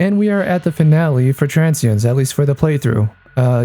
And we are at the finale for Transience, at least for the playthrough.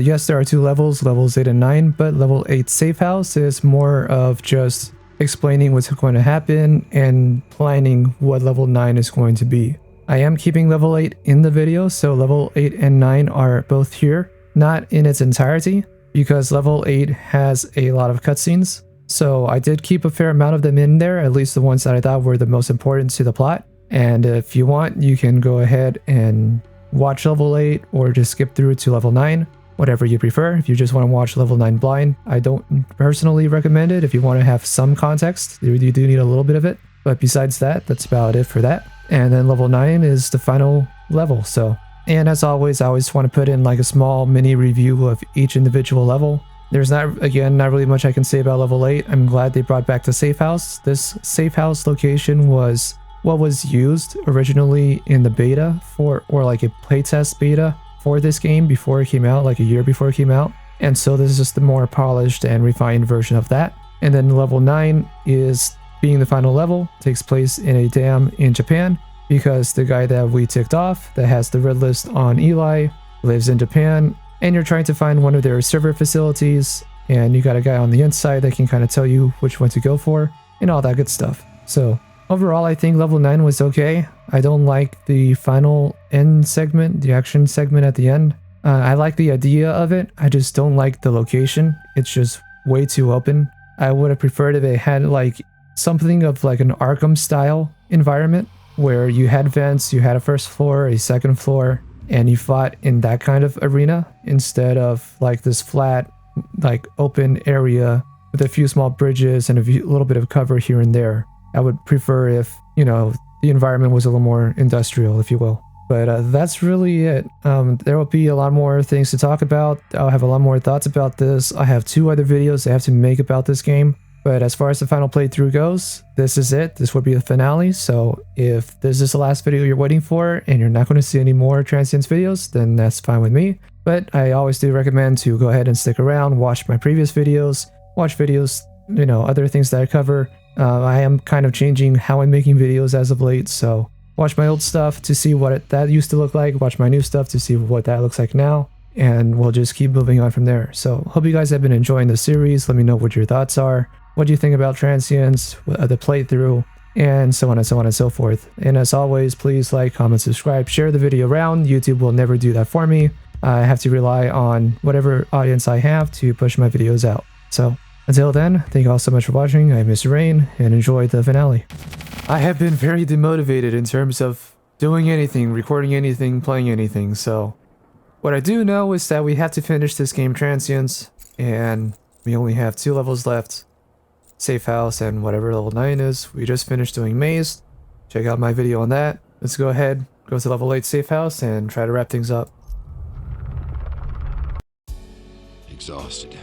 Yes, there are two levels, levels 8 and 9, but level 8 Safe House is more of just explaining what's going to happen and planning what level 9 is going to be. I am keeping level 8 in the video, so level 8 and 9 are both here, not in its entirety, because level 8 has a lot of cutscenes. So I did keep a fair amount of them in there, at least the ones that I thought were the most important to the plot. And if you want, you can go ahead and watch level 8 or just skip through to level 9, whatever you prefer. If you just want to watch level 9 blind, I don't personally recommend it. If you want to have some context, you do need a little bit of it. But besides that, that's about it for that. And then level 9 is the final level. And as always, I always want to put in like a small mini review of each individual level. There's not really much I can say about level 8. I'm glad they brought back the safe house. This safe house location was what was used originally in the beta or like a playtest beta for this game before it came out, like a year before it came out. And so this is just the more polished and refined version of that. And then level 9 is being the final level, takes place in a dam in Japan, because the guy that we ticked off that has the red list on Eli lives in Japan, and you're trying to find one of their server facilities, and you got a guy on the inside that can kind of tell you which one to go for and all that good stuff. So overall, I think level 9 was okay. I don't like the final end segment, the action segment at the end. I like the idea of it. I just don't like the location. It's just way too open. I would have preferred if it had like something of like an Arkham style environment where you had vents, you had a first floor, a second floor, and you fought in that kind of arena instead of like this flat, like open area with a few small bridges and a little bit of cover here and there. I would prefer if, you know, the environment was a little more industrial, if you will. But that's really it. There will be a lot more things to talk about. I'll have a lot more thoughts about this. I have 2 other videos I have to make about this game. But as far as the final playthrough goes, this is it. This will be the finale. So if this is the last video you're waiting for and you're not going to see any more Transience videos, then that's fine with me. But I always do recommend to go ahead and stick around, watch my previous videos, watch videos, you know, other things that I cover. I am kind of changing how I'm making videos as of late, so watch my old stuff to see what that used to look like, watch my new stuff to see what that looks like now, and we'll just keep moving on from there. So hope you guys have been enjoying the series. Let me know what your thoughts are. What do you think about Transience, the playthrough, and so on and so on and so forth. And as always, please like, comment, subscribe, share the video around. YouTube will never do that for me. I have to rely on whatever audience I have to push my videos out. So until then, thank you all so much for watching. I'm Mr. Rain, and enjoy the finale. I have been very demotivated in terms of doing anything, recording anything, playing anything, so what I do know is that we have to finish this game Transience, and we only have 2 levels left. Safe house and whatever level 9 is. We just finished doing maze. Check out my video on that. Let's go ahead, go to level 8 safe house, and try to wrap things up. Exhausted.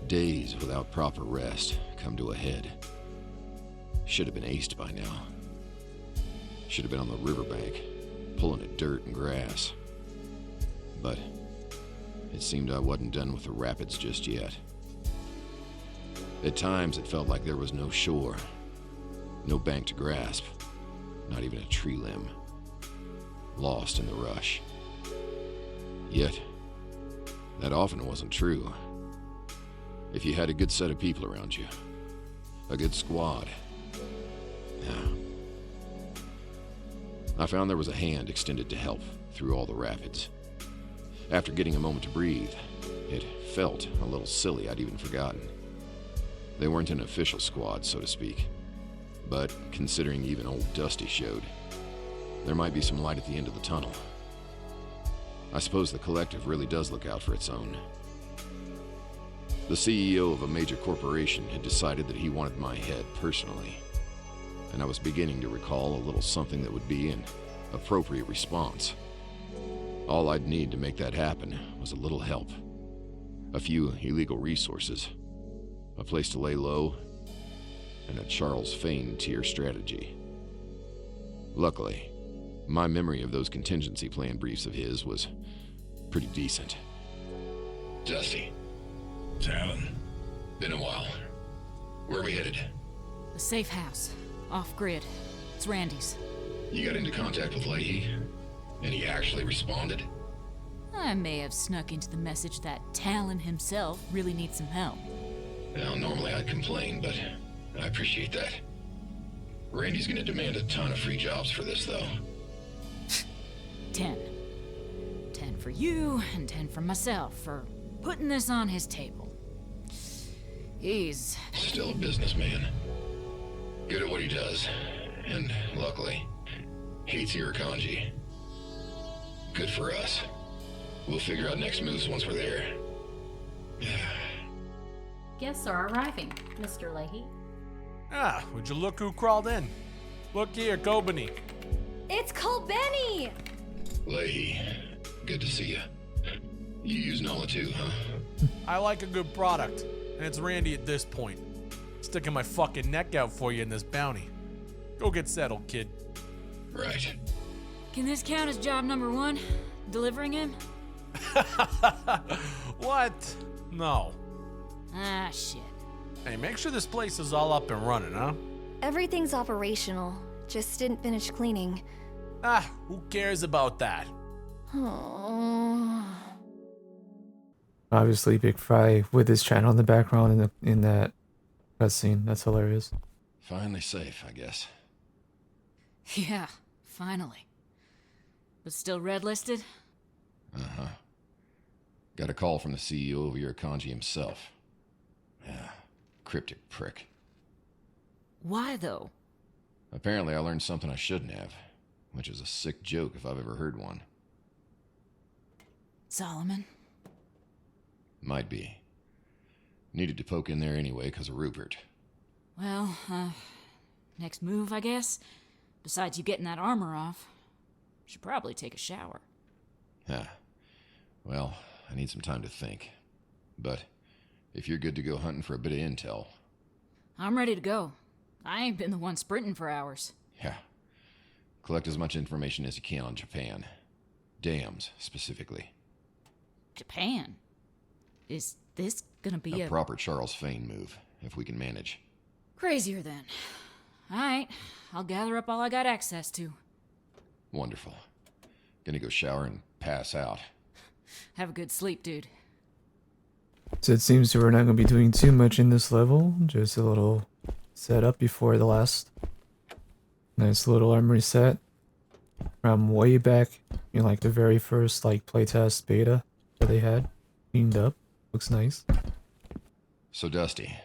Days without proper rest come to a head. Should have been aced by now. Should have been on the riverbank, pulling at dirt and grass. But it seemed I wasn't done with the rapids just yet. At times it felt like there was no shore, no bank to grasp, not even a tree limb. Lost in the rush. Yet, that often wasn't true. If you had a good set of people around you, a good squad. Yeah. I found there was a hand extended to help through all the rapids. After getting a moment to breathe, it felt a little silly I'd even forgotten. They weren't an official squad, so to speak. But considering even old Dusty showed, there might be some light at the end of the tunnel. I suppose the collective really does look out for its own. The CEO of a major corporation had decided that he wanted my head personally, and I was beginning to recall a little something that would be an appropriate response. All I'd need to make that happen was a little help. A few illegal resources, a place to lay low, and a Charles Fane tier strategy. Luckily, my memory of those contingency plan briefs of his was pretty decent. Dusty. It's Alan. Been a while. Where are we headed? The safe house. Off-grid. It's Randy's. You got into contact with Leahy? And he actually responded? I may have snuck into the message that Talon himself really needs some help. Well, normally I'd complain, but I appreciate that. Randy's gonna demand a ton of free jobs for this, though. 10. 10 for you, and 10 for myself for putting this on his table. He's Still a businessman. Good at what he does. And, luckily, hates Irukandji. Good for us. We'll figure out next moves once we're there. Guests are arriving, Mr. Leahy. Ah, would you look who crawled in? Look here, Kobani. It's called Benny! Leahy, good to see you. You use Nola too, huh? I like a good product, and it's Randy at this point. Sticking my fucking neck out for you in this bounty. Go get settled, kid. Right. Can this count as job number 1? Delivering him? What? No. Ah, shit. Hey, make sure this place is all up and running, huh? Everything's operational. Just didn't finish cleaning. Ah, who cares about that? Oh. Obviously, Big Fry with his channel in the background in that cutscene. That's hilarious. Finally safe, I guess. Yeah, finally. But still red listed? Uh-huh. Got a call from the CEO of Irukandji himself. Yeah, cryptic prick. Why, though? Apparently I learned something I shouldn't have, which is a sick joke if I've ever heard one. Solomon? Might be. Needed to poke in there anyway because of Rupert. Well, next move, I guess? Besides you getting that armor off, should probably take a shower. Huh. Well, I need some time to think. But if you're good to go hunting for a bit of intel... I'm ready to go. I ain't been the one sprinting for hours. Yeah. Collect as much information as you can on Japan. Dams, specifically. Japan? Is this gonna be A proper Charles Fane move, if we can manage. Crazier then. Alright, I'll gather up all I got access to. Wonderful. Gonna go shower and pass out. Have a good sleep, dude. So it seems we're not going to be doing too much in this level. Just a little setup before the last. Nice little armory set. From way back in like the very first like playtest beta that they had. Cleaned up. Looks nice. So, Dusty,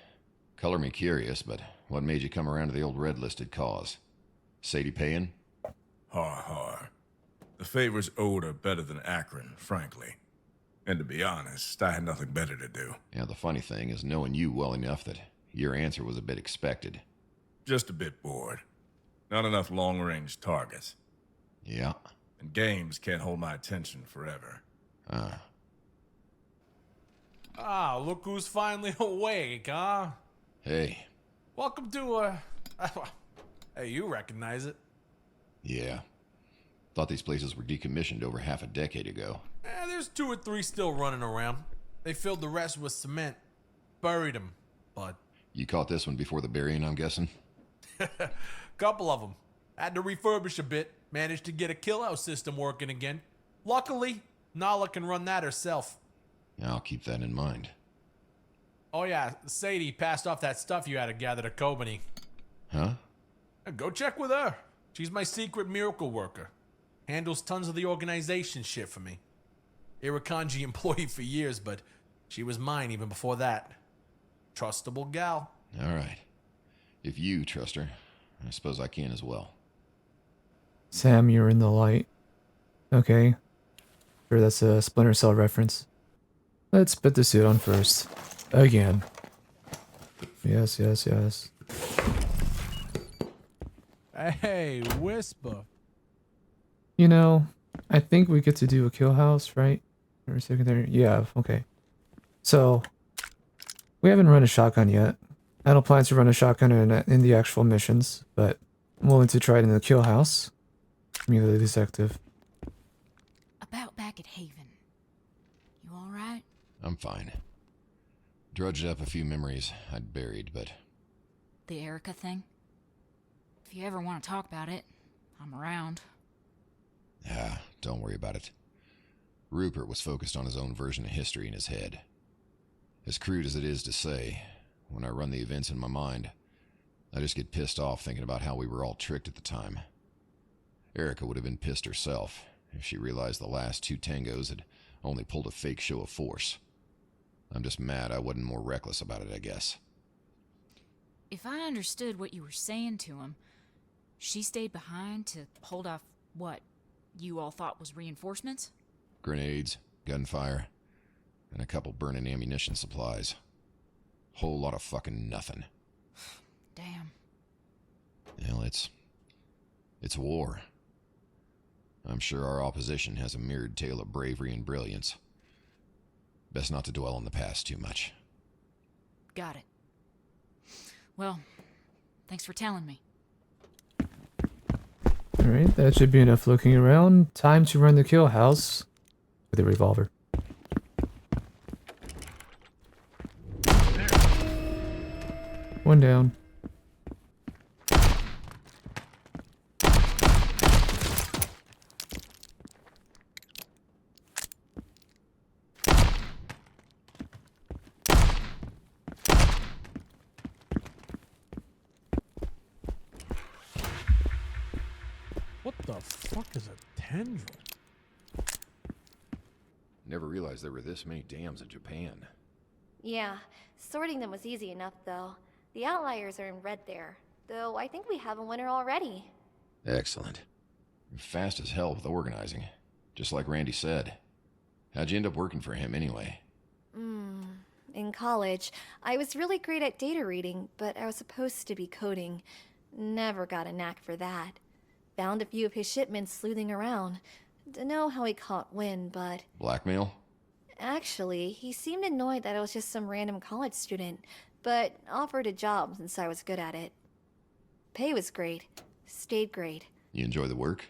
color me curious, but what made you come around to the old red-listed cause? Sadie paying? Har. The favors owed are better than Akron, frankly. And to be honest, I had nothing better to do. Yeah, the funny thing is knowing you well enough that your answer was a bit expected. Just a bit bored. Not enough long-range targets. Yeah. And games can't hold my attention forever. Ah, look who's finally awake, huh? Hey. Welcome to, Hey, you recognize it. Yeah. Thought these places were decommissioned over half a decade ago. There's 2 or 3 still running around. They filled the rest with cement. Buried them, but... You caught this one before the burying, I'm guessing? Couple of them. Had to refurbish a bit. Managed to get a kill-out system working again. Luckily, Nala can run that herself. I'll keep that in mind. Oh yeah, Sadie passed off that stuff you had to gather to Kobani. Huh? Go check with her. She's my secret miracle worker. Handles tons of the organization shit for me. Irukandji employee for years, but she was mine even before that. Trustable gal. All right. If you trust her, I suppose I can as well. Sam, you're in the light. Okay. Sure, that's a Splinter Cell reference. Let's put the suit on first. Again. Yes. Hey, Whisper. You know, I think we get to do a kill house, right? Or secondary? Yeah, okay. So, we haven't run a shotgun yet. I don't plan to run a shotgun in the actual missions, but I'm willing to try it in the kill house. Me, the detective. About back at Haven. You alright? I'm fine. Drudged up a few memories I'd buried, but... The Erica thing? If you ever want to talk about it, I'm around. Don't worry about it. Rupert was focused on his own version of history in his head. As crude as it is to say, when I run the events in my mind, I just get pissed off thinking about how we were all tricked at the time. Erica would have been pissed herself if she realized the last 2 tangos had only pulled a fake show of force. I'm just mad I wasn't more reckless about it, I guess. If I understood what you were saying to him, she stayed behind to hold off what you all thought was reinforcements? Grenades, gunfire, and a couple burning ammunition supplies. Whole lot of fucking nothing. Damn. Well, it's war. I'm sure our opposition has a mirrored tale of bravery and brilliance. Best not to dwell on the past too much. Got it. Well, thanks for telling me. Alright, that should be enough looking around. Time to run the kill house with a revolver. One down. What the fuck is a tendril? Never realized there were this many dams in Japan. Yeah, sorting them was easy enough, though. The outliers are in red there, though I think we have a winner already. Excellent. You're fast as hell with organizing, just like Randy said. How'd you end up working for him anyway? In college, I was really great at data reading, but I was supposed to be coding. Never got a knack for that. Found a few of his shipments sleuthing around. Dunno how he caught wind, but... Blackmail? Actually, he seemed annoyed that I was just some random college student, but offered a job since I was good at it. Pay was great. Stayed great. You enjoy the work?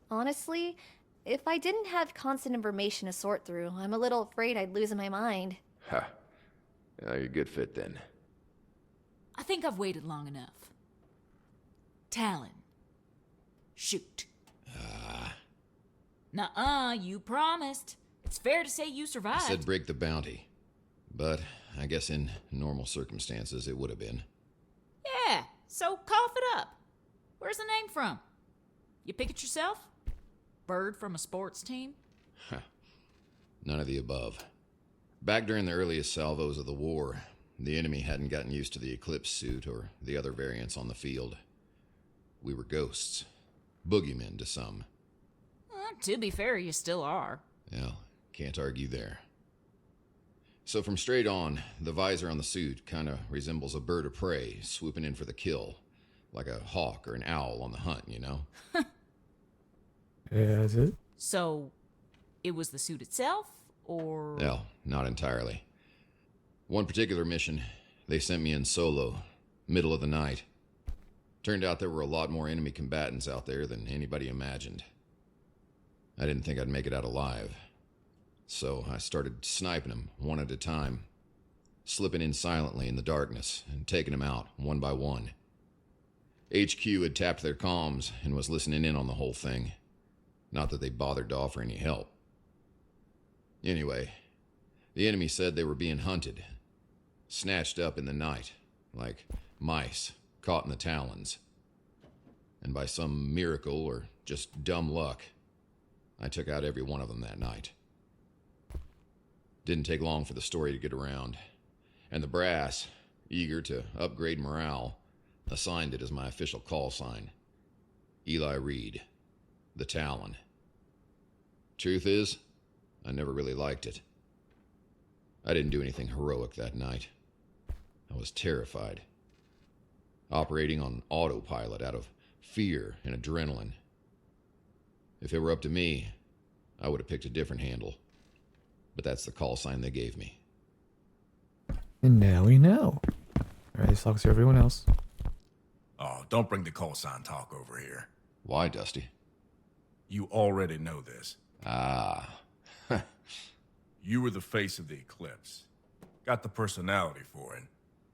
Honestly, if I didn't have constant information to sort through, I'm a little afraid I'd lose my mind. Ha. You're a good fit then. I think I've waited long enough. Talon. Shoot. Nuh-uh, you promised. It's fair to say you I survived. said break the bounty. But I guess in normal circumstances it would have been. Yeah, so cough it up. Where's the name from? You pick it yourself? Bird from a sports team? None of the above. Back during the earliest salvos of the war, the enemy hadn't gotten used to the Eclipse suit or the other variants on the field. We were ghosts. Boogeymen to some. To be fair, you still are. Well, can't argue there. So from straight on, the visor on the suit kind of resembles a bird of prey swooping in for the kill. Like a hawk or an owl on the hunt, you know? Yeah, that's it. So, it was the suit itself, or...? No, not entirely. One particular mission, they sent me in solo, middle of the night. Turned out there were a lot more enemy combatants out there than anybody imagined. I didn't think I'd make it out alive. So I started sniping them one at a time, slipping in silently in the darkness and taking them out one by one. HQ had tapped their comms and was listening in on the whole thing. Not that they bothered to offer any help. Anyway, the enemy said they were being hunted, snatched up in the night, like mice caught in the talons. And by some miracle or just dumb luck, I took out every one of them that night. Didn't take long for the story to get around, and the brass, eager to upgrade morale, assigned it as my official call sign. Eli Reed, the Talon. Truth is, I never really liked it. I didn't do anything heroic that night. I was terrified. Operating on autopilot out of fear and adrenaline. If it were up to me, I would have picked a different handle. But that's the call sign they gave me. And now we know. Alright, this talks to everyone else. Oh, don't bring the call sign talk over here. Why, Dusty? You already know this. Ah. You were the face of the Eclipse. Got the personality for it.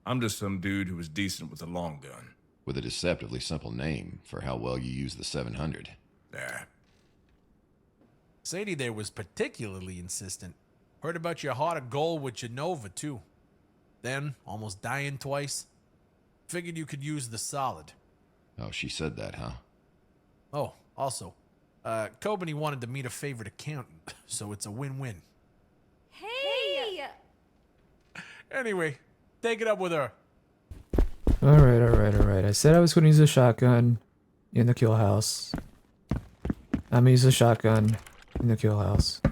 I'm just some dude who was decent with a long gun. With a deceptively simple name for how well you use the 700. There. Sadie there was particularly insistent. Heard about your heart of gold with Genova, too. Then, almost dying twice. Figured you could use the solid. Oh, she said that, huh? Oh, also, Kobani wanted to meet a favorite accountant, so it's a win-win. Hey! Anyway, take it up with her. Alright. I said I was going to use a shotgun in the kill house. I'm going to use a shotgun in the kill house.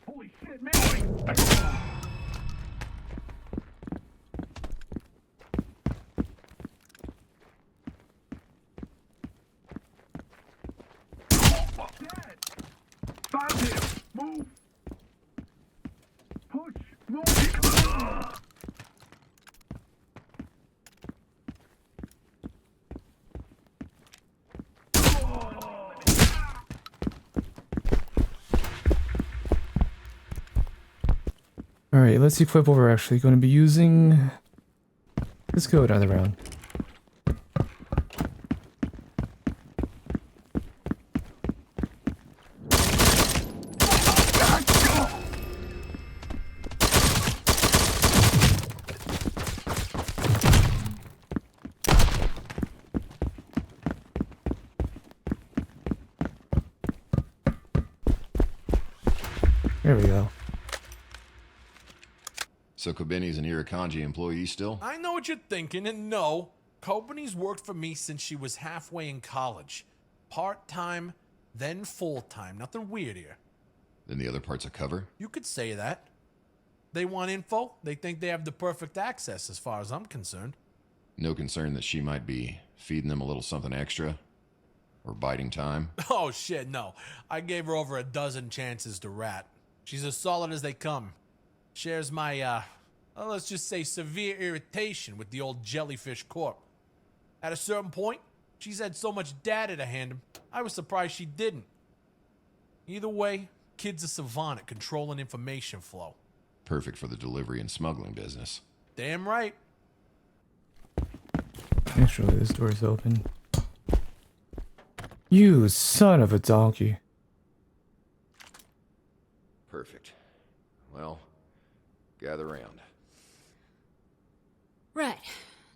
Holy shit, man! Find him! Move! Push! Move! Alright, let's equip what we're actually going to be using. Let's go another round. There we go. So Kobeni's an Irukandji employee still? I know what you're thinking, and no, Kobani's worked for me since she was halfway in college. Part-time, then full-time. Nothing weird here. Then the other part's a cover? You could say that. They want info. They think they have the perfect access as far as I'm concerned. No concern that she might be feeding them a little something extra? Or biding time? Oh shit, no. I gave her over a dozen chances to rat. She's as solid as they come. Shares my, let's just say severe irritation with the old jellyfish corp. At a certain point, she's had so much data to hand him, I was surprised she didn't. Either way, kid's a savant at controlling information flow. Perfect for the delivery and smuggling business. Damn right. Actually, this door's open. You son of a donkey. Perfect. Well, gather round. Right.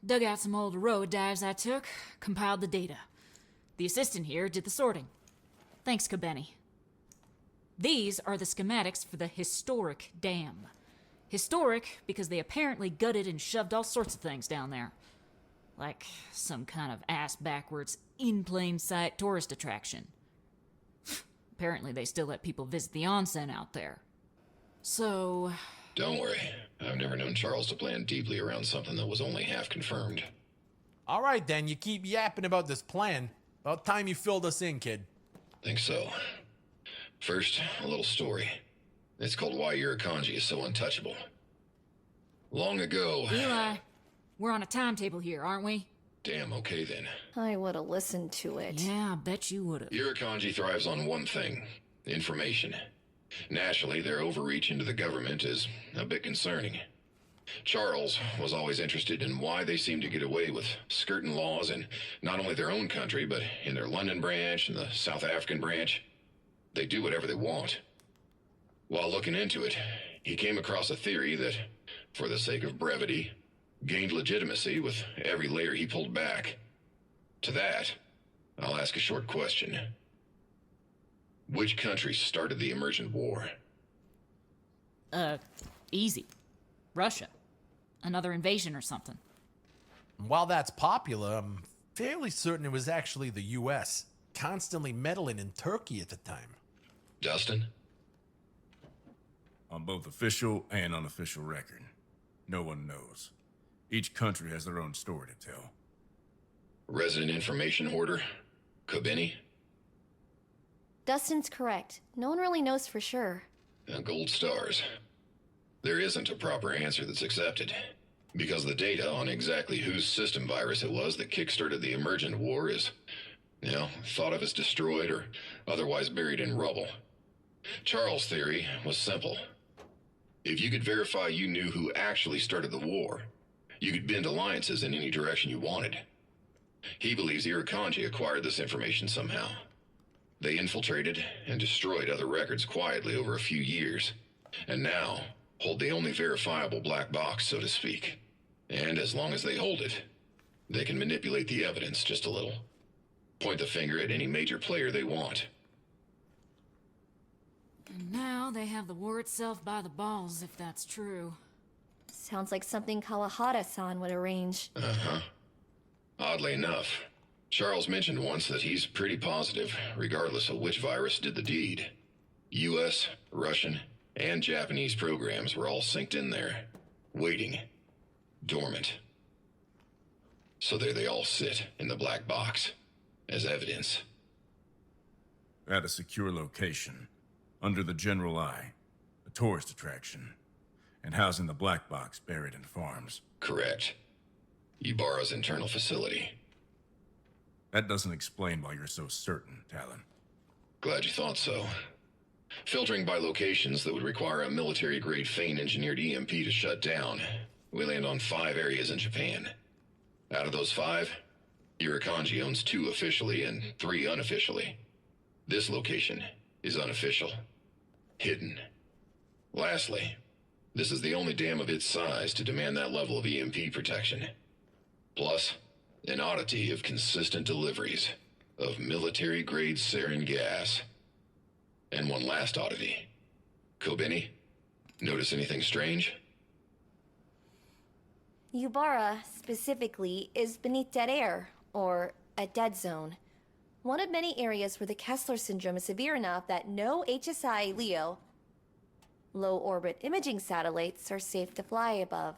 Dug out some old road dives I took, compiled the data. The assistant here did the sorting. Thanks, Kobeni. These are the schematics for the historic dam. Historic because they apparently gutted and shoved all sorts of things down there. Like some kind of ass-backwards, in-plain-sight tourist attraction. Apparently they still let people visit the onsen out there. So... Don't worry. I've never known Charles to plan deeply around something that was only half confirmed. All right, then. You keep yapping about this plan. About time you filled us in, kid. Think so. First, a little story. It's called Why Irukandji is So Untouchable. Long ago... Eli, we're on a timetable here, aren't we? Damn, okay then. I would have listened to it. Yeah, I bet you would've. Irukandji thrives on one thing. Information. Naturally, their overreach into the government is a bit concerning. Charles was always interested in why they seem to get away with skirting laws in not only their own country, but in their London branch and the South African branch. They do whatever they want. While looking into it, he came across a theory that, for the sake of brevity, gained legitimacy with every layer he pulled back. To that, I'll ask a short question. Which country started the emergent war? Easy. Russia. Another invasion or something. While that's popular, I'm fairly certain it was actually the U.S., constantly meddling in Turkey at the time. Dustin? On both official and unofficial record. No one knows. Each country has their own story to tell. Resident Information Hoarder? Kobeni? Dustin's correct. No one really knows for sure. Gold stars. There isn't a proper answer that's accepted, because the data on exactly whose system virus it was that kickstarted the emergent war is, thought of as destroyed or otherwise buried in rubble. Charles' theory was simple. If you could verify you knew who actually started the war, you could bend alliances in any direction you wanted. He believes Irukandji acquired this information somehow. They infiltrated and destroyed other records quietly over a few years, and now hold the only verifiable black box, so to speak. And as long as they hold it, they can manipulate the evidence just a little. Point the finger at any major player they want. And now they have the war itself by the balls, if that's true. Sounds like something Kawahara-san would arrange. Uh-huh. Oddly enough, Charles mentioned once that he's pretty positive, regardless of which virus did the deed. US, Russian, and Japanese programs were all synced in there, waiting, dormant. So there they all sit in the black box, as evidence. At a secure location, under the general eye, a tourist attraction, and housing the black box buried in farms. Correct. Ybarra's internal facility. That doesn't explain why you're so certain, Talon. Glad you thought so. Filtering by locations that would require a military-grade Fane-engineered EMP to shut down, we land on 5 areas in Japan. Out of those 5, Irukandji owns 2 officially and 3 unofficially. This location is unofficial. Hidden. Lastly, this is the only dam of its size to demand that level of EMP protection. Plus, an oddity of consistent deliveries of military-grade sarin gas. And one last oddity. Kobeni, notice anything strange? Ybarra, specifically, is beneath dead air, or a dead zone. One of many areas where the Kessler syndrome is severe enough that no HSI LEO, low-orbit imaging satellites, are safe to fly above.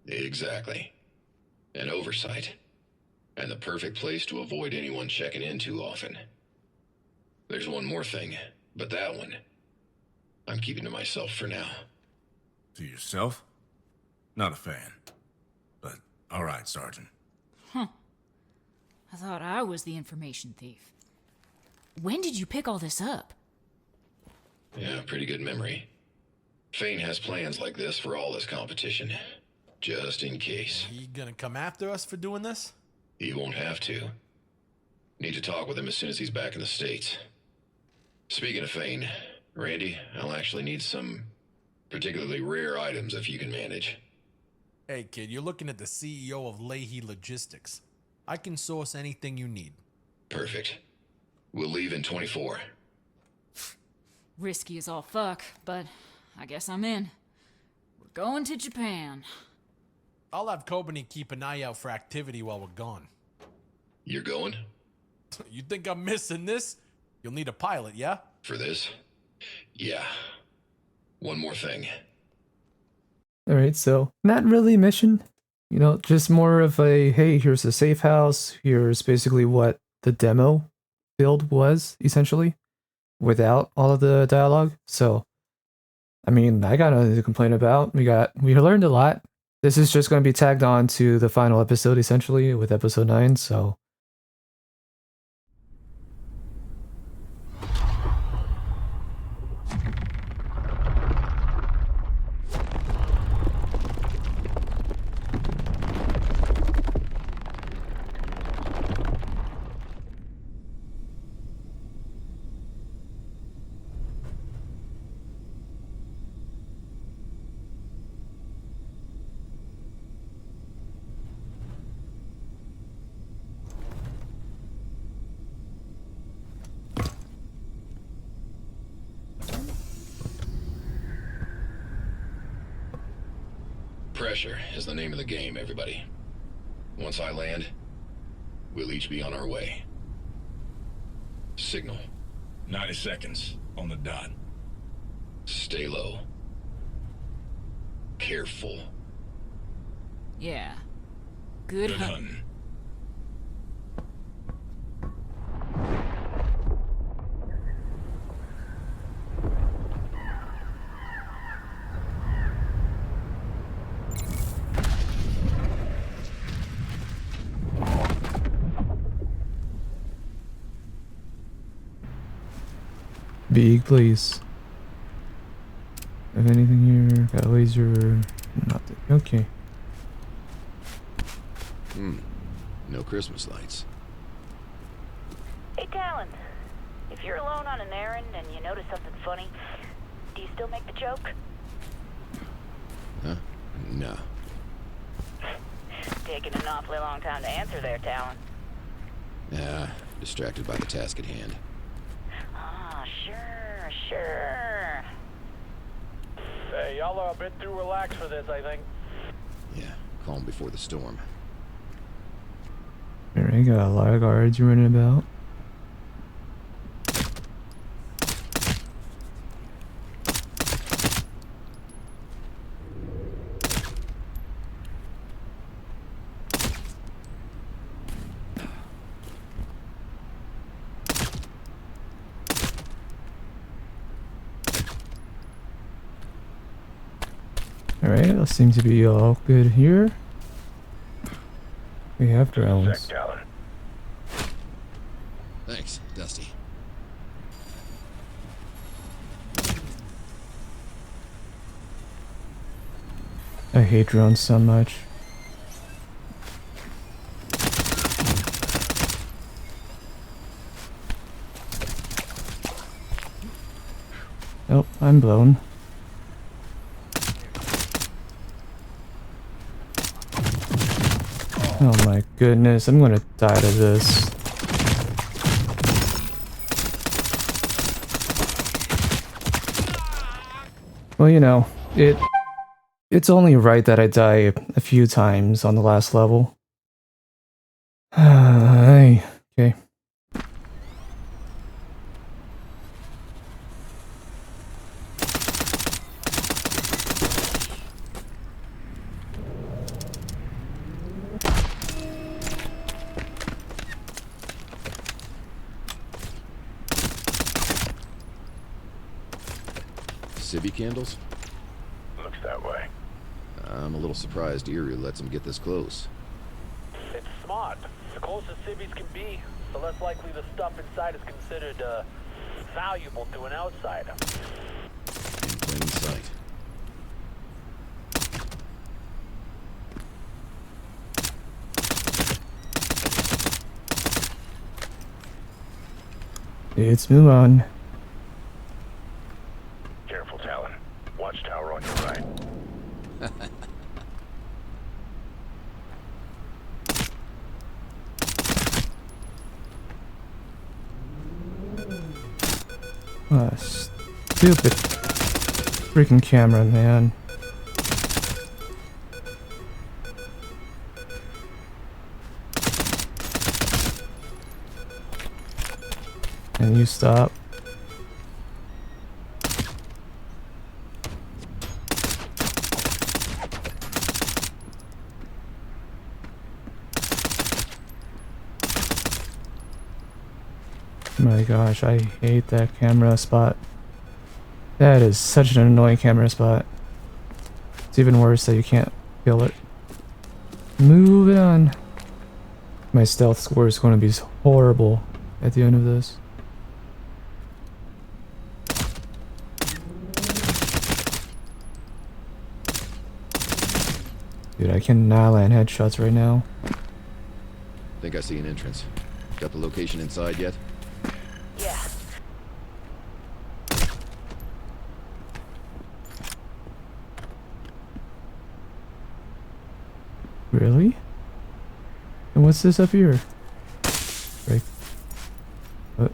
Exactly. An oversight. And the perfect place to avoid anyone checking in too often. There's one more thing, but that one, I'm keeping to myself for now. To yourself? Not a fan. But, alright, Sergeant. I thought I was the information thief. When did you pick all this up? Yeah, pretty good memory. Fane has plans like this for all his competition. Just in case. He gonna come after us for doing this? He won't have to. Need to talk with him as soon as he's back in the States. Speaking of Fane, Randy, I'll actually need some particularly rare items if you can manage. Hey kid, you're looking at the CEO of Leahy Logistics. I can source anything you need. Perfect. We'll leave in 24. Risky as all fuck, but I guess I'm in. We're going to Japan. I'll have Kobani keep an eye out for activity while we're gone. You're going? You think I'm missing this? You'll need a pilot, yeah? For this? Yeah. One more thing. Alright, so not really a mission. You know, just more of a, hey, here's a safe house. Here's basically what the demo build was, essentially, without all of the dialogue. So, I mean, I got nothing to complain about. We learned a lot. This is just going to be tagged on to the final episode, essentially, with episode 9, so... Pressure is the name of the game, everybody. Once I land, we'll each be on our way. Signal. 90 seconds on the dot. Stay low. Careful. Yeah. Good Good hunt. hunting. Big, please. Have anything here? Got a laser. Nothing. Okay. No Christmas lights. Hey, Talon. If you're alone on an errand and you notice something funny, do you still make the joke? Huh? No. Taking an awfully long time to answer there, Talon. Distracted by the task at hand. Ah, sure. Hey, y'all are a bit too relaxed for this, I think. Yeah, calm before the storm. Alright, got a lot of guards running about. Alright, that seems to be all good here. We have drones. Talon. Thanks, Dusty. I hate drones so much. Oh, I'm blown. Oh my goodness, I'm gonna die to this. Well, you know, it's only right that I die a few times on the last level. Okay. Civvy candles? Looks that way. I'm a little surprised Erie lets him get this close. It's smart. The closest civvies can be, the less likely the stuff inside is considered, valuable to an outsider. In plain sight. Let's move on. Careful, Talon. Watchtower on your right. Stupid freaking camera, man. Can you stop? My gosh, I hate that camera spot. That is such an annoying camera spot. It's even worse that you can't kill it. Moving on. My stealth score is going to be horrible at the end of this. Dude, I cannot land headshots right now. Think I see an entrance. Got the location inside yet? Yeah. Really? And what's this up here? Right. What?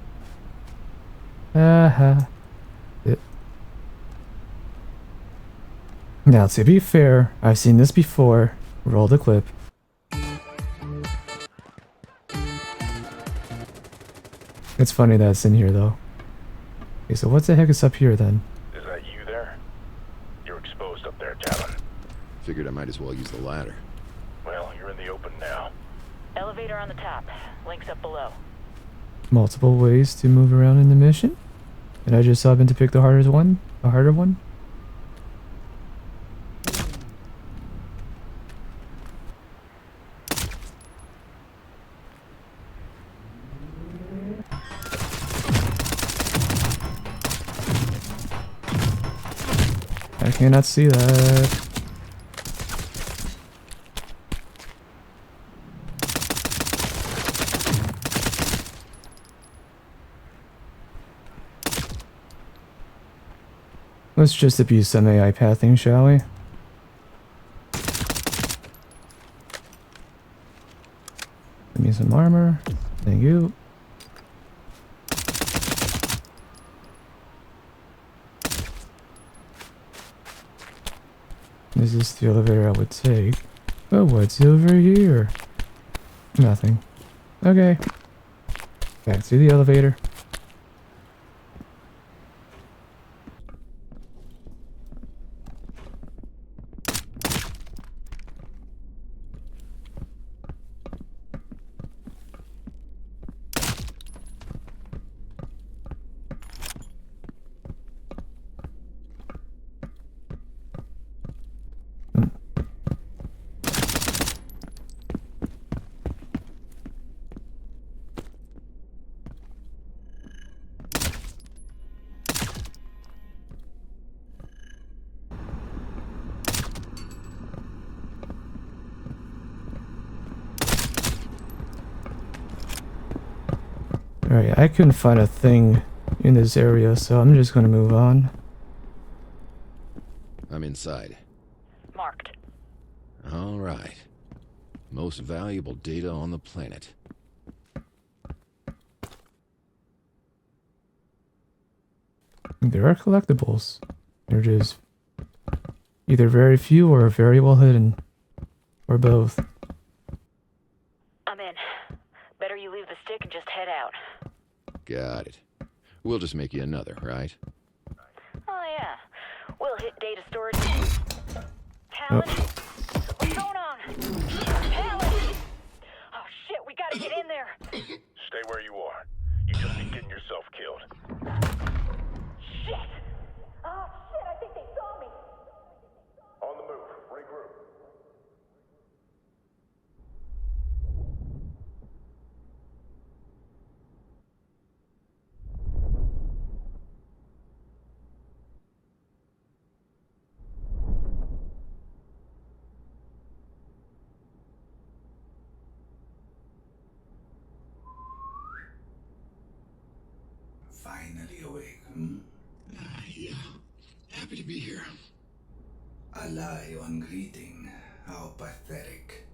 Now, to be fair, I've seen this before. Roll the clip. It's funny that it's in here, though. Okay, so what the heck is up here, then? Is that you there? You're exposed up there, Talon. Figured I might as well use the ladder. Well, you're in the open now. Elevator on the top. Links up below. Multiple ways to move around in the mission? And I just happened to pick the hardest one? A harder one? cannot see that. Let's just abuse some AI pathing, shall we? Give me some armor. Thank you. This is the elevator I would take. But what's over here? Nothing. Okay. Back to the elevator. Alright, I couldn't find a thing in this area, so I'm just gonna move on. I'm inside. Marked. All right. Most valuable data on the planet. There are collectibles. They're just either very few or very well hidden. Or both. I'm in. Better you leave the stick and just head out. Got it. We'll just make you another, right? Oh yeah. We'll hit data storage. Talon? What's going on? Talon! Oh shit, we gotta get in there. Stay where you are. You just be getting yourself killed. Shit! Oh shit, I think they saw me. On the move. Regroup. Finally awake, hmm? Yeah. Happy to be here. A lie on greeting. How pathetic.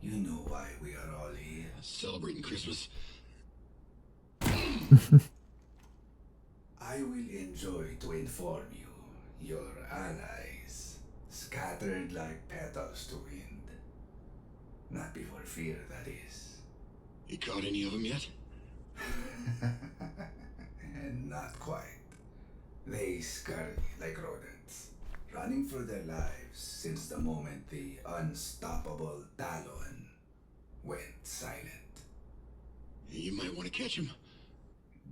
You know why we are all here. Celebrating Christmas. I will enjoy to inform you, your allies, scattered like petals to wind. Not before fear, that is. You caught any of them yet? And not quite. They scurry like rodents, running for their lives since the moment the unstoppable Talon went silent. You might want to catch them.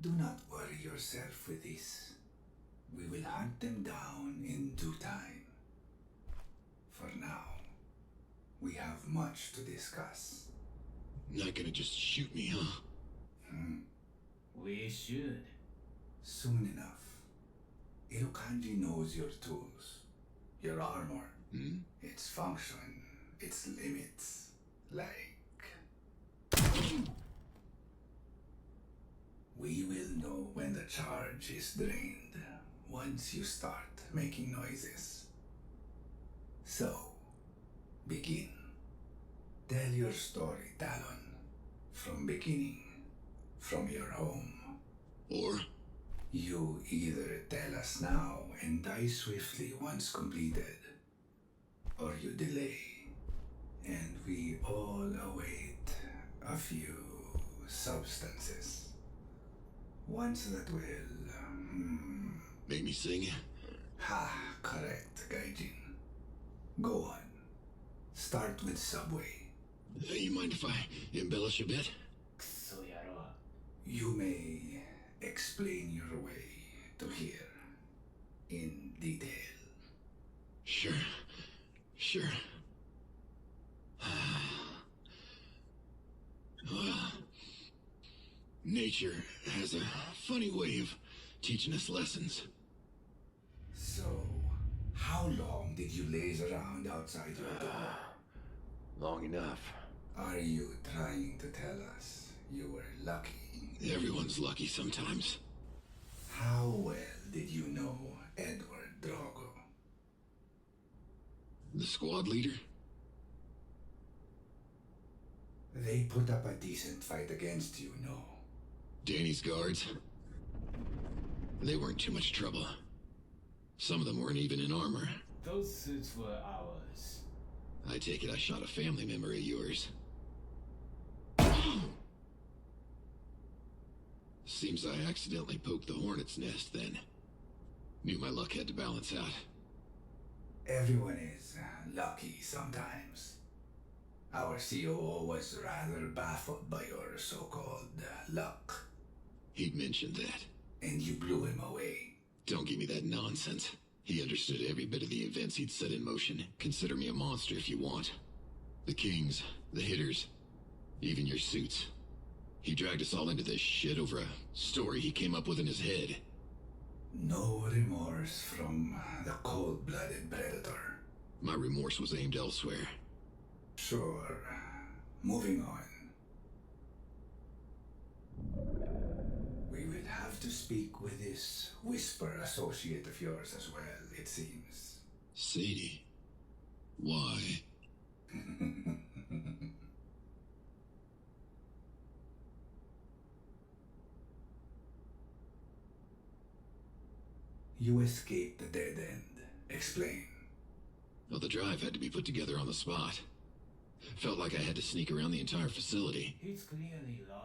Do not worry yourself with this. We will hunt them down in due time. For now, we have much to discuss. Not gonna just shoot me, huh? We should. Soon enough. Irokanji knows your tools, your armor, its function, its limits, like... We will know when the charge is drained, once you start making noises. So, begin. Tell your story, Talon. From beginning, from your home. Or? You either tell us now and die swiftly once completed, or you delay, and we all await a few substances. Ones that will... Make me sing? Ha, correct, Gaijin. Go on. Start with Subway. You mind if I embellish a bit? You may explain your way to here in detail. Sure. Well, nature has a funny way of teaching us lessons. So, How long did you laze around outside your door? Long enough. Are you trying to tell us you were lucky? Everyone's lucky sometimes. How well did you know Edward Drogo? The squad leader? They put up a decent fight against you, no? Danny's guards? They weren't too much trouble. Some of them weren't even in armor. Those suits were ours. I take it I shot a family member of yours. Seems I accidentally poked the hornet's nest then. Knew my luck had to balance out. Everyone is lucky sometimes. Our COO was rather baffled by your so-called luck. He'd mentioned that. And you blew him away. Don't give me that nonsense. He understood every bit of the events he'd set in motion. Consider me a monster if you want. The kings, the hitters, even your suits. He dragged us all into this shit over a story he came up with in his head. No remorse from the cold-blooded predator. My remorse was aimed elsewhere. Sure. Moving on. We will have to speak with this Whisper associate of yours as well, it seems. Sadie? Why? You escaped the dead end. Explain. Well, the drive had to be put together on the spot. Felt like I had to sneak around the entire facility. He's clearly lying.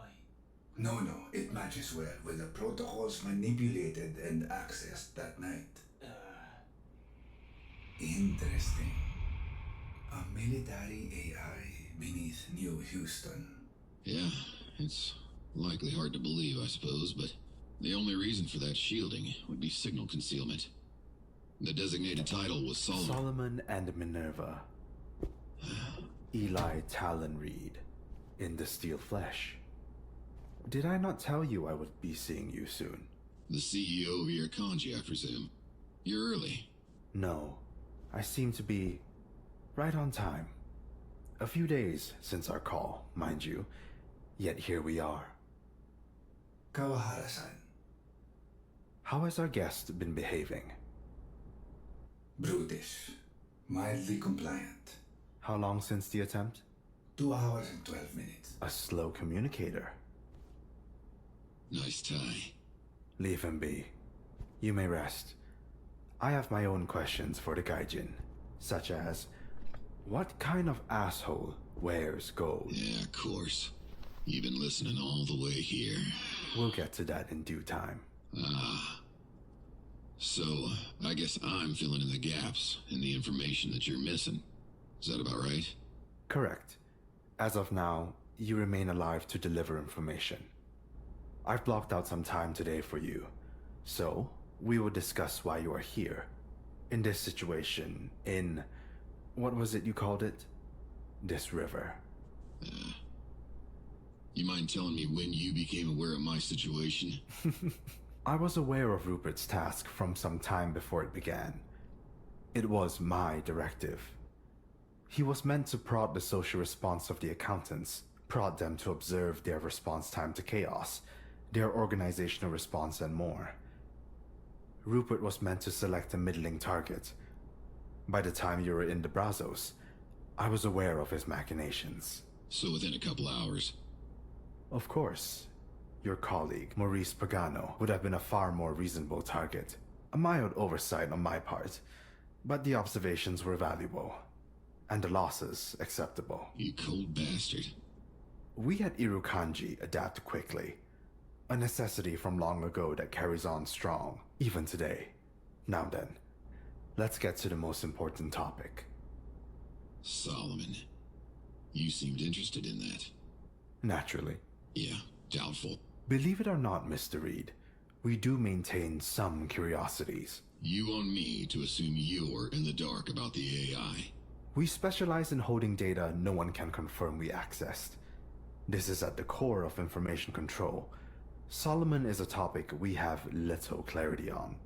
No, it matches well with the protocols manipulated and accessed that night. Interesting. A military AI beneath New Houston. Yeah, it's likely hard to believe, I suppose, but the only reason for that shielding would be signal concealment. The designated title was Solomon and Minerva. Eli Talon Reed, in the steel flesh. Did I not tell you I would be seeing you soon? The CEO of your kanji, I presume. You're early. No, I seem to be right on time. A few days since our call, mind you, yet here we are. Kawahara-san. How has our guest been behaving? Brutish. Mildly compliant. How long since the attempt? 2 hours and 12 minutes. A slow communicator. Nice tie. Leave him be. You may rest. I have my own questions for the Gaijin, such as, what kind of asshole wears gold? Yeah, of course. You've been listening all the way here. We'll get to that in due time. So, I guess I'm filling in the gaps in the information that you're missing. Is that about right? Correct. As of now, you remain alive to deliver information. I've blocked out some time today for you, so we will discuss why you are here. In this situation, in... what was it you called it? This river. You mind telling me when you became aware of my situation? I was aware of Rupert's task from some time before it began. It was my directive. He was meant to prod the social response of the accountants, prod them to observe their response time to chaos, their organizational response, and more. Rupert was meant to select a middling target. By the time you were in the Brazos, I was aware of his machinations. So within a couple hours? Of course. Your colleague, Maurice Pagano, would have been a far more reasonable target. A mild oversight on my part, but the observations were valuable, and the losses acceptable. You cold bastard. We at Irukandji adapt quickly. A necessity from long ago that carries on strong, even today. Now then, let's get to the most important topic. Solomon. You seemed interested in that. Naturally. Yeah, doubtful. Believe it or not, Mr. Reed, we do maintain some curiosities. You on me to assume you're in the dark about the AI. We specialize in holding data no one can confirm we accessed. This is at the core of information control. Solomon is a topic we have little clarity on.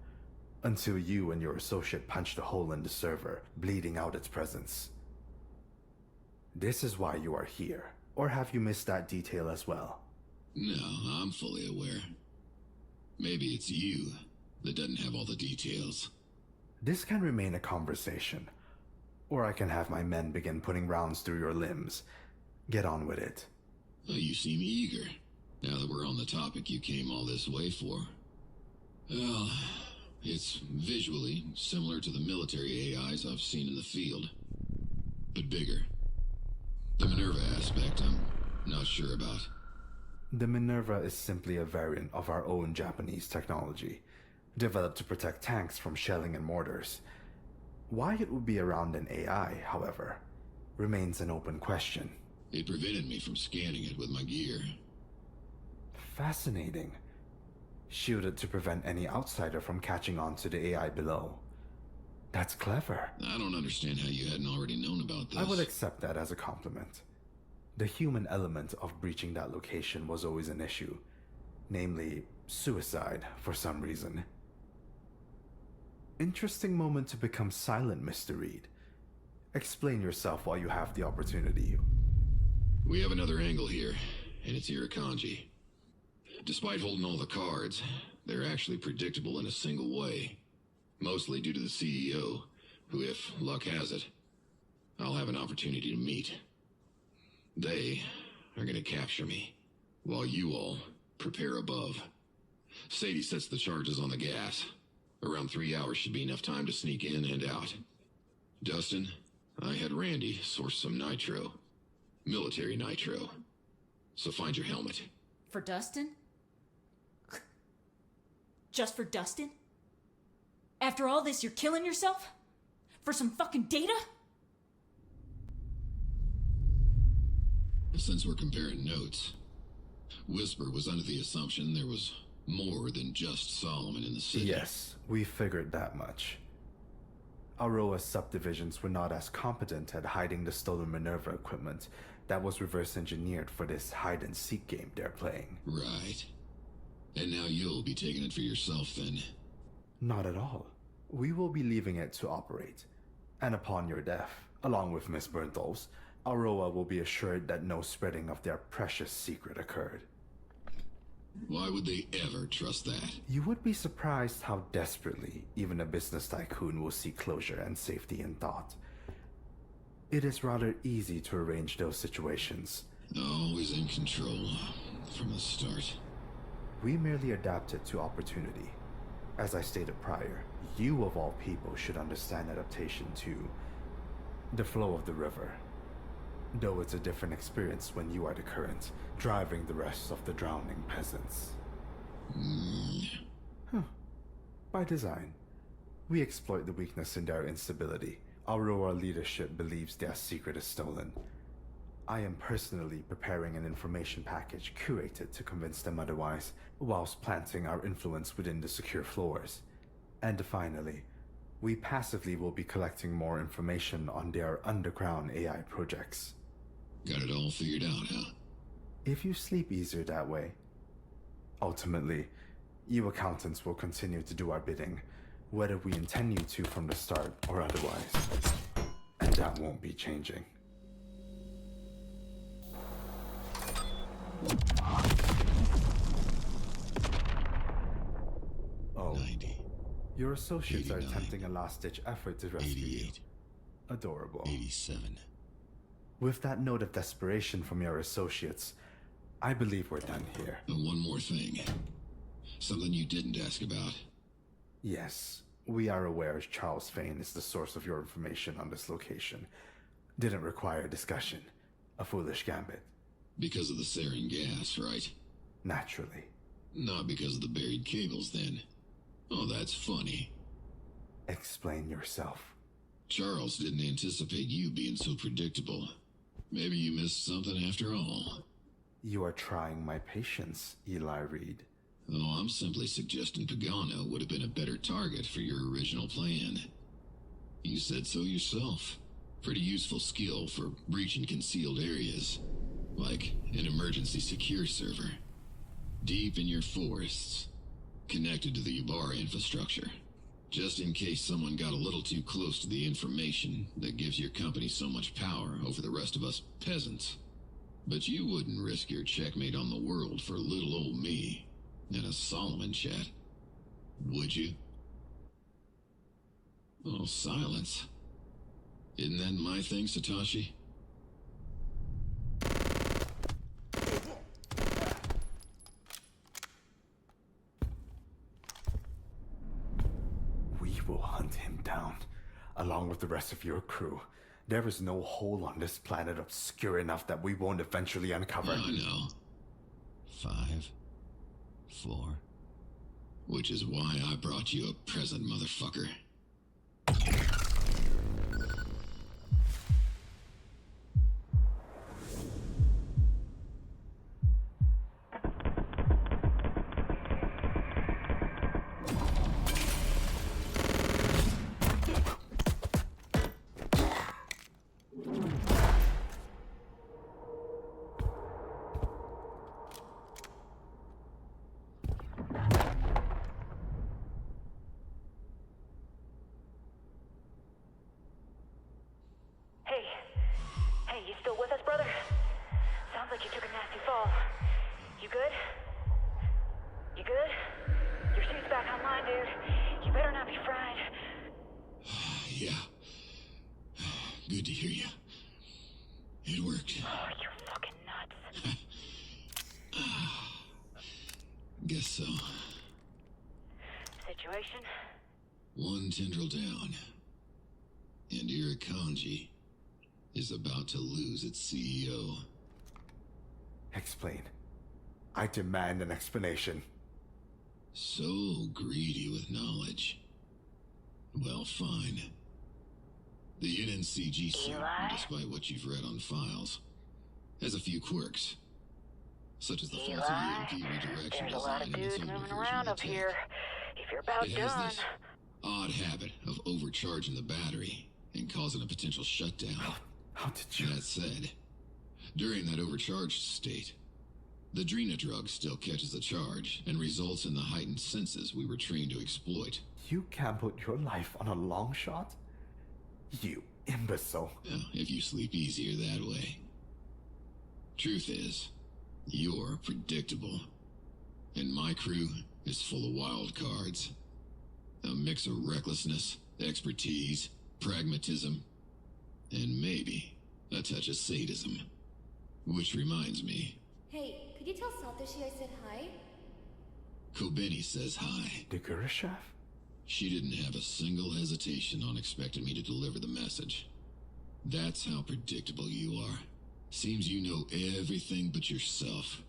until you and your associate punched a hole in the server, bleeding out its presence. This is why you are here. Or have you missed that detail as well? No, I'm fully aware. Maybe it's you that doesn't have all the details. This can remain a conversation. Or I can have my men begin putting rounds through your limbs. Get on with it. Oh, you seem eager. Now that we're on the topic you came all this way for. Well, it's visually similar to the military AIs I've seen in the field, but bigger. The Minerva aspect I'm not sure about. The Minerva is simply a variant of our own Japanese technology, developed to protect tanks from shelling and mortars. Why it would be around an AI, however, remains an open question. It prevented me from scanning it with my gear. Fascinating. Shielded to prevent any outsider from catching on to the AI below. That's clever. I don't understand how you hadn't already known about this. I would accept that as a compliment. The human element of breaching that location was always an issue. Namely, suicide, for some reason. Interesting moment to become silent, Mr. Reed. Explain yourself while you have the opportunity. We have another angle here, and it's Irukandji. Despite holding all the cards, they're actually predictable in a single way. Mostly due to the CEO, who, if luck has it, I'll have an opportunity to meet. They are gonna capture me, while you all prepare above. Sadie sets the charges on the gas. Around 3 hours should be enough time to sneak in and out. Dustin, I had Randy source some nitro. Military nitro. So find your helmet. For Dustin? Just for Dustin? After all this, you're killing yourself? For some fucking data? Since we're comparing notes, Whisper was under the assumption there was more than just Solomon in the city. Yes, we figured that much. Aurora's subdivisions were not as competent at hiding the stolen Minerva equipment that was reverse engineered for this hide-and-seek game they're playing. Right. And now you'll be taking it for yourself then? Not at all. We will be leaving it to operate. And upon your death, along with Miss Berntholz, Aurora will be assured that no spreading of their precious secret occurred. Why would they ever trust that? You would be surprised how desperately even a business tycoon will seek closure and safety in thought. It is rather easy to arrange those situations. Always in control from the start. We merely adapted to opportunity. As I stated prior, you of all people should understand adaptation to the flow of the river. Though it's a different experience when you are the current, driving the rest of the drowning peasants. By design. We exploit the weakness in their instability. Aurora leadership believes their secret is stolen. I am personally preparing an information package curated to convince them otherwise, whilst planting our influence within the secure floors. And finally, we passively will be collecting more information on their underground AI projects. Got it all figured out, huh? If you sleep easier that way. Ultimately, you accountants will continue to do our bidding, whether we intend you to from the start or otherwise. And that won't be changing. Oh, 90. Your associates 89, are attempting a last-ditch effort to rescue 88, you. Adorable. 87. With that note of desperation from your associates, I believe we're done here. And one more thing. Something you didn't ask about. Yes, we are aware Charles Fane is the source of your information on this location. Didn't require discussion. A foolish gambit. Because of the sarin gas, right? Naturally. Not because of the buried cables, then. Oh, that's funny. Explain yourself. Charles didn't anticipate you being so predictable. Maybe you missed something after all. You are trying my patience, Eli Reed. Oh, I'm simply suggesting Pagano would have been a better target for your original plan. You said so yourself. Pretty useful skill for breaching concealed areas. Like an emergency secure server. Deep in your forests. Connected to the Ybarra infrastructure. Just in case someone got a little too close to the information that gives your company so much power over the rest of us peasants. But you wouldn't risk your checkmate on the world for little old me in a Solomon chat, would you? Oh, silence. Isn't that my thing, Satoshi? We will hunt him down, along with the rest of your crew. There is no hole on this planet obscure enough that we won't eventually uncover. I know. 5, 4. Which is why I brought you a present, motherfucker. Hey, you still with us, brother? Sounds like you took a nasty fall. You good? You good? Your suit's back online, dude. You better not be fried. Yeah. Good to hear you. It worked. Oh, you're fucking nuts. Guess so. Situation? One tendril down. And Irukandji is about to lose its CEO. Explain. I demand an explanation. So greedy with knowledge. Well, fine. The NNCG suit, despite what you've read on files, has a few quirks. Such as the faulty EMP redirection There's a lot design of and its dudes moving overversion around of up tech. here. If you're about It has done... this odd habit of overcharging the battery and causing a potential shutdown. How did you... That said, during that overcharged state, the Drina drug still catches the charge and results in the heightened senses we were trained to exploit. You gambled your life on a long shot? You imbecile. Yeah, if you sleep easier that way. Truth is, you're predictable. And my crew is full of wild cards. A mix of recklessness, expertise, pragmatism, and maybe a touch of sadism. Which reminds me, Hey, could you tell Satoshi I said hi? Kobeni says hi. The Guru chef? She didn't have a single hesitation on expecting me to deliver the message. That's how predictable you are. Seems you know everything but yourself.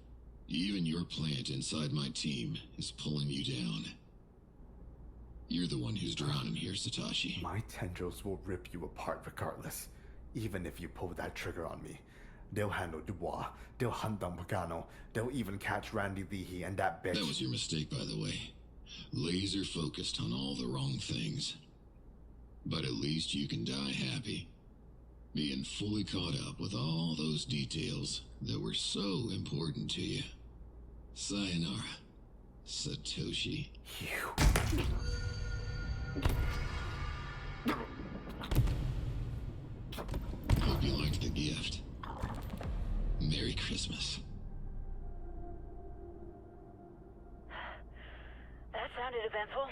Even your plant inside my team is pulling you down. You're the one who's drowning here, Satoshi. My tendrils will rip you apart regardless. Even if you pull that trigger on me. They'll handle Dubois. They'll hunt down Pagano. They'll even catch Randy Leahy and that bitch. That was your mistake, by the way. Laser focused on all the wrong things. But at least you can die happy. Being fully caught up with all those details that were so important to you. Sayonara, Satoshi. You. Hope you liked the gift. Merry Christmas. That sounded eventful.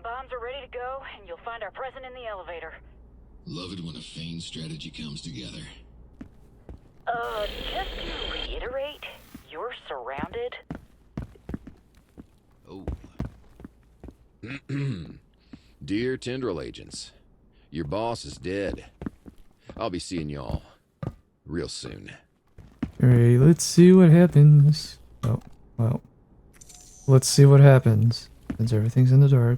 Bombs are ready to go, and you'll find our present in the elevator. Love it when a feigned strategy comes together. Just to reiterate, you're surrounded. Oh. Dear Tendril agents, your boss is dead. I'll be seeing y'all real soon. Alright, let's see what happens. Oh, well. Let's see what happens, since everything's in the dark.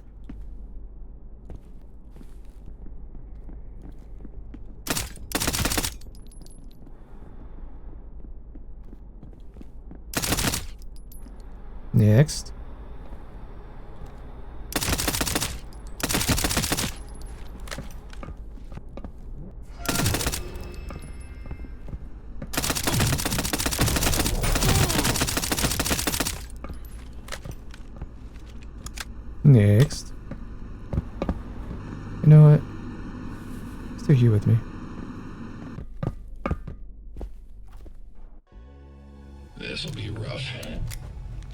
Next. Next. take you with me. This'll be rough.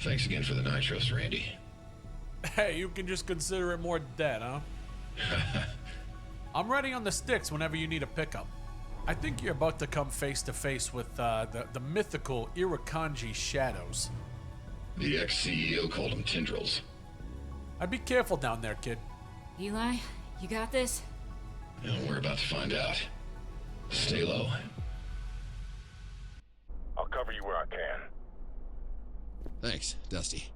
Thanks again for the nitros, Randy. Hey, you can just consider it more dead, huh? I'm ready on the sticks whenever you need a pickup. I think you're about to come face to face with the mythical Irukandji shadows. The ex-CEO called them tendrils. I'd be careful down there, kid. Eli, you got this? And we're about to find out. Stay low. I'll cover you where I can. Thanks, Dusty.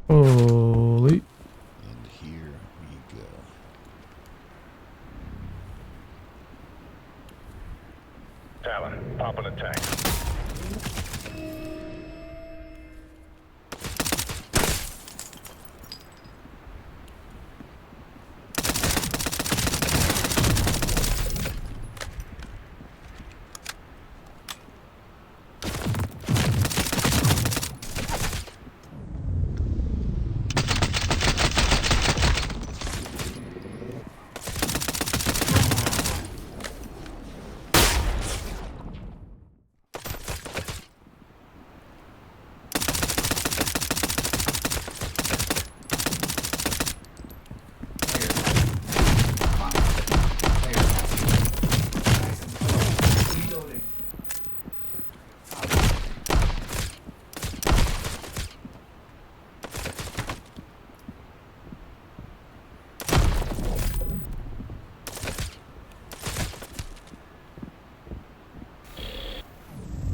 Holy. And here we go. Talon, pop in the tank.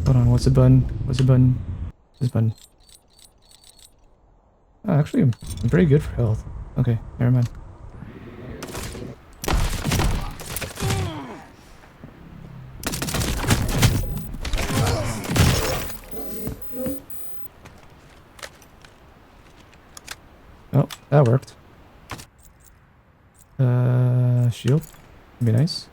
Hold on, what's the button? What's the button? This button. Oh, actually, I'm pretty good for health. Okay, never mind. Oh, that worked. Shield. Would be nice.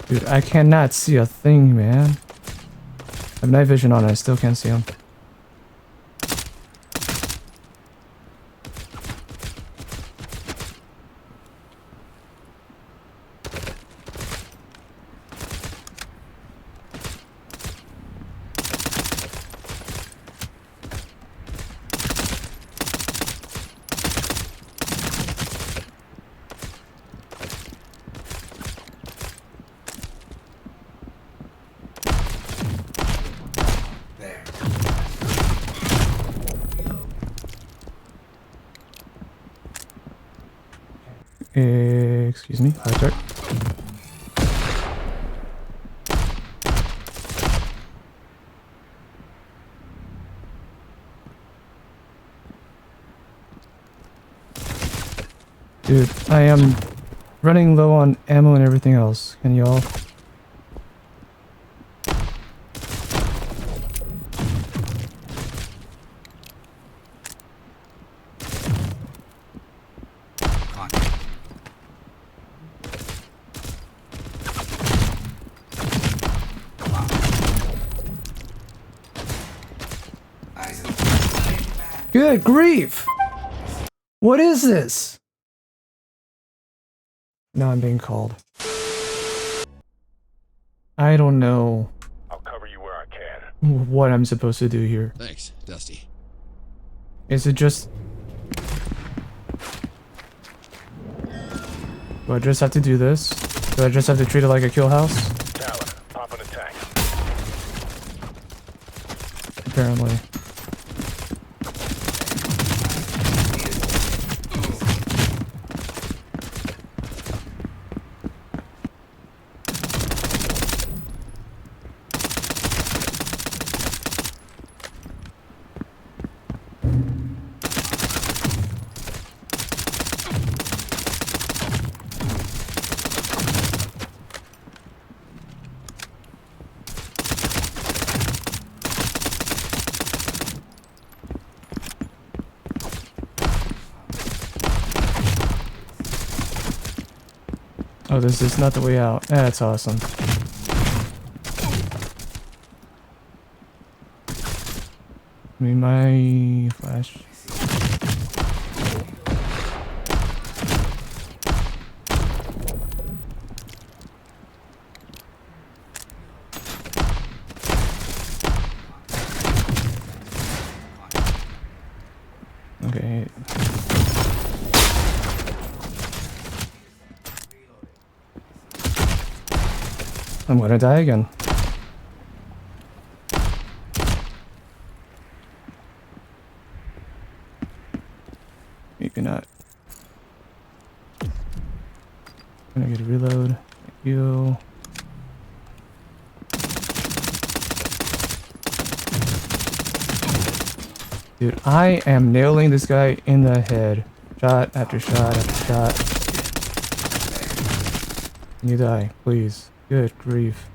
Dude, I cannot see a thing, man. I have night vision on, I still can't see them. Excuse me, I'll start. Dude, I am running low on ammo and everything else. Can y'all? Good grief! What is this? Now I'm being called. I don't know I'll cover you where I can. what I'm supposed to do here. Thanks, Dusty. Is it just... Do I just have to do this? Do I just have to treat it like a kill house? Talon, pop in the tank. Apparently. Oh, this is not the way out. That's awesome. Give me my flash. Okay. I'm gonna die again. Maybe not. Gonna get a reload. Thank you. Dude, I am nailing this guy in the head. Shot after shot after shot. Can you die, please? Good grief.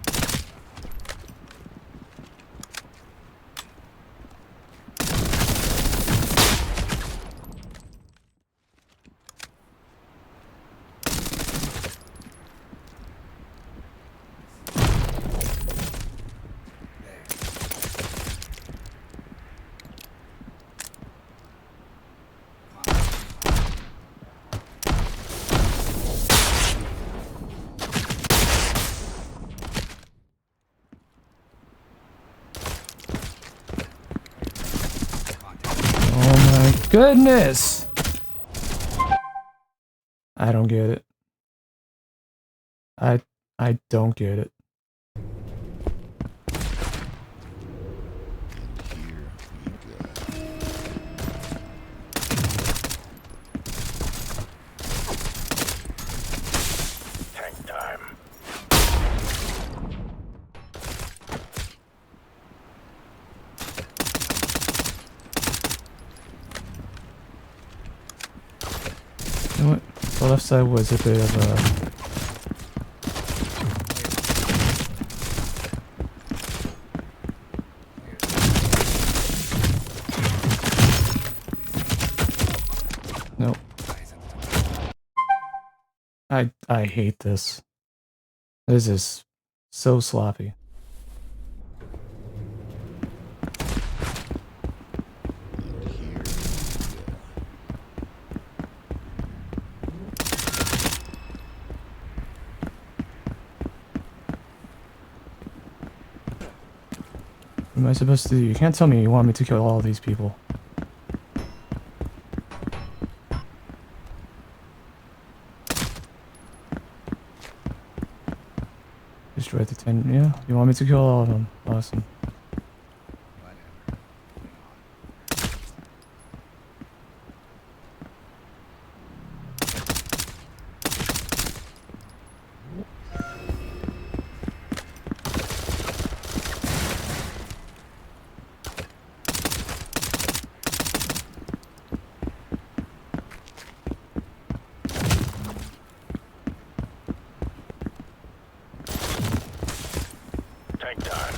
Goodness! I don't get it. I don't get it. Tank time. You know what? The left side was a bit of a... Nope. I hate this. This is so sloppy. What am I supposed to do? You can't tell me you want me to kill all these people. Destroy the 10. Yeah, you want me to kill all of them. Awesome. Tank time.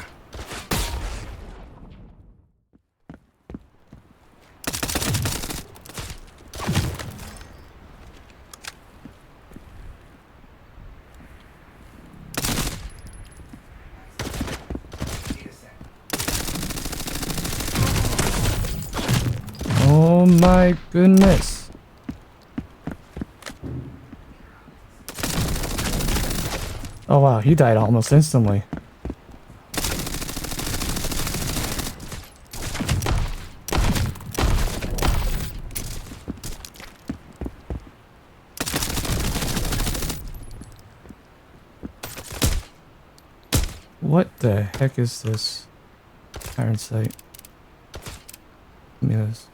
Oh my goodness. Oh wow, he died almost instantly. What the heck is this? Iron sight. Give me this.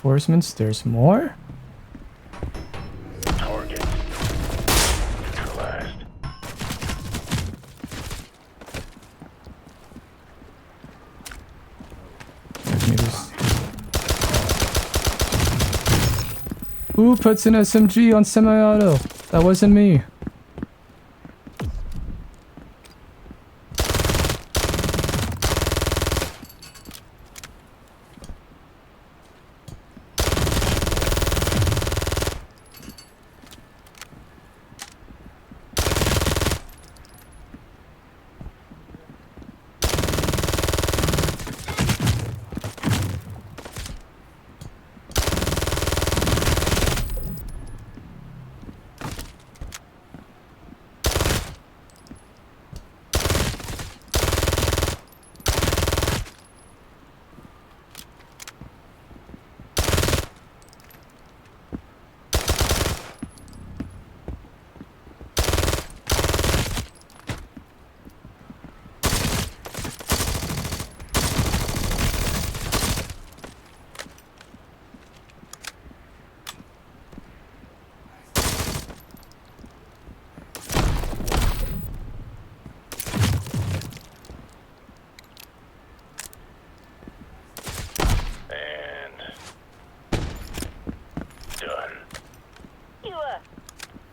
Reinforcements, there's more? Target neutralized. Let me just... Who puts an SMG on semi-auto? That wasn't me.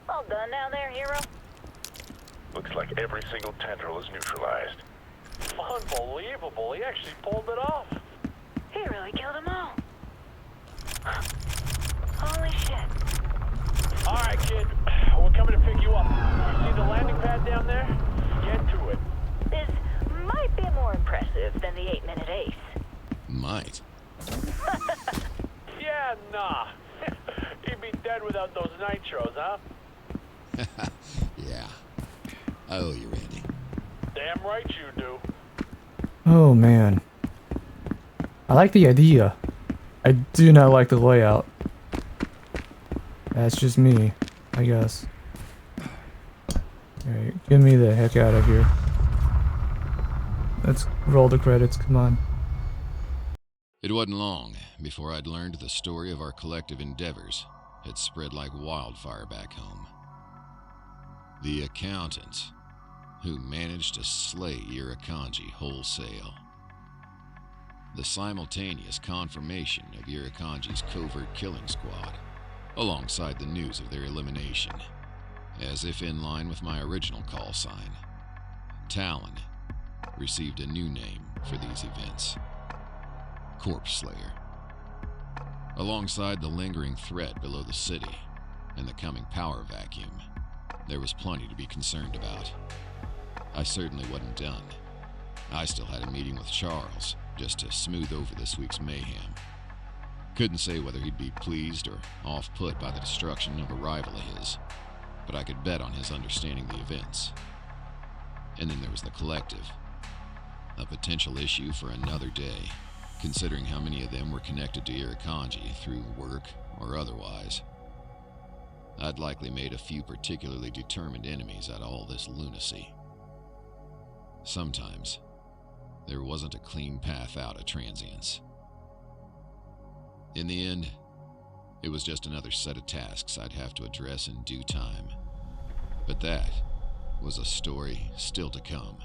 All done now there, hero? Looks like every single tendril is neutralized. Unbelievable, he actually pulled it off. He really killed them all. Holy shit. Alright, kid. We're coming to pick you up. You see the landing pad down there? Get to it. This might be more impressive than the 8-minute ace. Might. Yeah, nah. He'd be dead without those nitros, huh? Yeah. I owe you, Randy. Damn right you do. Oh man. I like the idea. I do not like the layout. That's just me, I guess. Alright, get me the heck out of here. Let's roll the credits, come on. It wasn't long before I'd learned the story of our collective endeavors had spread like wildfire back home. The accountants who managed to slay Irukandji wholesale. The simultaneous confirmation of Irukandji's covert killing squad, alongside the news of their elimination, as if in line with my original call sign. Talon received a new name for these events. Corpse Slayer. Alongside the lingering threat below the city and the coming power vacuum, there was plenty to be concerned about. I certainly wasn't done. I still had a meeting with Charles, just to smooth over this week's mayhem. Couldn't say whether he'd be pleased or off-put by the destruction of a rival of his, but I could bet on his understanding the events. And then there was the collective. A potential issue for another day, considering how many of them were connected to Irukandji through work or otherwise. I'd likely made a few particularly determined enemies out of all this lunacy. Sometimes, there wasn't a clean path out of Transience. In the end, it was just another set of tasks I'd have to address in due time. But that was a story still to come.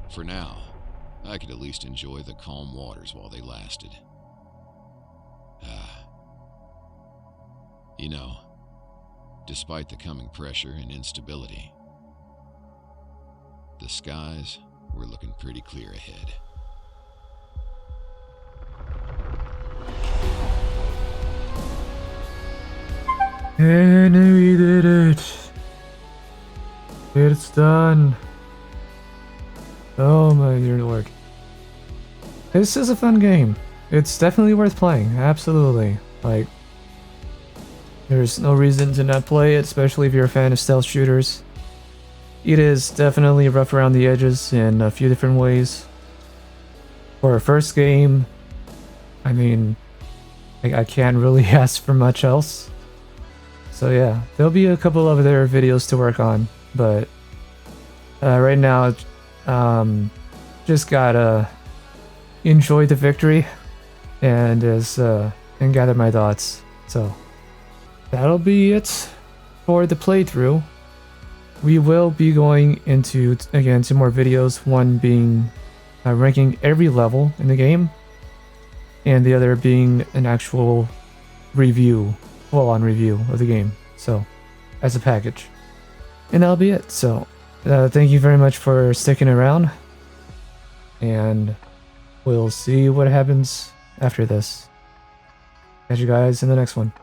For now, I could at least enjoy the calm waters while they lasted. You know, despite the coming pressure and instability, the skies were looking pretty clear ahead. And we did it! It's done! Oh my dear lord. This is a fun game. It's definitely worth playing, absolutely. Like, there's no reason to not play it, especially if you're a fan of stealth shooters. It is definitely rough around the edges in a few different ways. For a first game, I mean, I can't really ask for much else. So yeah, there'll be a couple of other videos to work on, but right now, just gotta enjoy the victory and and gather my thoughts. So that'll be it for the playthrough. We will be going into again 2 more videos, one being ranking every level in the game, and the other being an actual review, full-on review of the game, so as a package. And that'll be it. So thank you very much for sticking around, and we'll see what happens after this. Catch you guys in the next one.